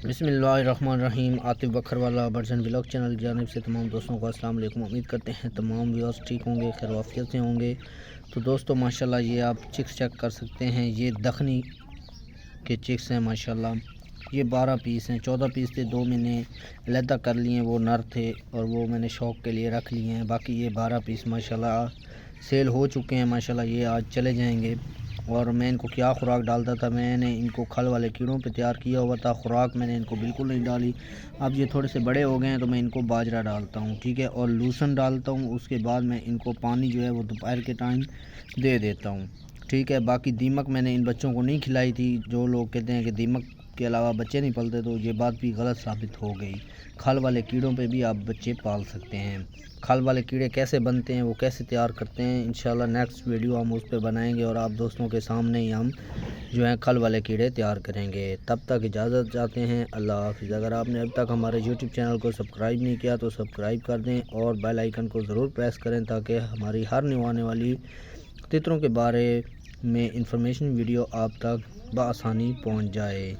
बिस्मिल्लाहिर्रहमानिर्रहीम। आतिफ बकर वाला version blog channel की जानिब से तमाम दोस्तों को अस्सलाम वालेकुम। उम्मीद करते हैं तमाम व्यूअर्स ठीक होंगे, खैर वाफियत से होंगे। तो दोस्तों माशाल्लाह ये आप चिक्स चेक कर सकते हैं, ये दखनी के चिक्स हैं माशाल्लाह। ये 12 पीस हैं, 14 पीस थे, 2 मैंने अलहदा कर लिए, वो नर थे और वो मैंने शौक़ के लिए रख लिए हैं। बाकी ये 12 पीस माशाल्लाह सेल हो चुके हैं माशाल्लाह, ये आज चले जाएंगे। और मैं इनको क्या खुराक डालता था, मैंने इनको खल वाले कीड़ों पे तैयार किया हुआ था। खुराक मैंने इनको बिल्कुल नहीं डाली। अब ये थोड़े से बड़े हो गए हैं तो मैं इनको बाजरा डालता हूँ, ठीक है, और लूसन डालता हूँ। उसके बाद मैं इनको पानी जो है वो दोपहर के टाइम दे देता हूँ, ठीक है। बाकी दीमक मैंने इन बच्चों को नहीं खिलाई थी। जो लोग कहते हैं कि दीमक के अलावा बच्चे नहीं पलते, तो ये बात भी गलत साबित हो गई। खल वाले कीड़ों पे भी आप बच्चे पाल सकते हैं। खल वाले कीड़े कैसे बनते हैं, वो कैसे तैयार करते हैं, इंशाल्लाह नेक्स्ट वीडियो हम उस पर बनाएंगे और आप दोस्तों के सामने ही हम जो है खल वाले कीड़े तैयार करेंगे। तब तक इजाज़त चाहते हैं, अल्लाह हाफिज़। अगर आपने अब तक हमारे यूट्यूब चैनल को सब्सक्राइब नहीं किया तो सब्सक्राइब कर दें और बेल आइकन को ज़रूर प्रेस करें ताकि हमारी हर न्यू आने वाली तितरों के बारे में इंफॉर्मेशन वीडियो आप तक बआसानी पहुँच जाए।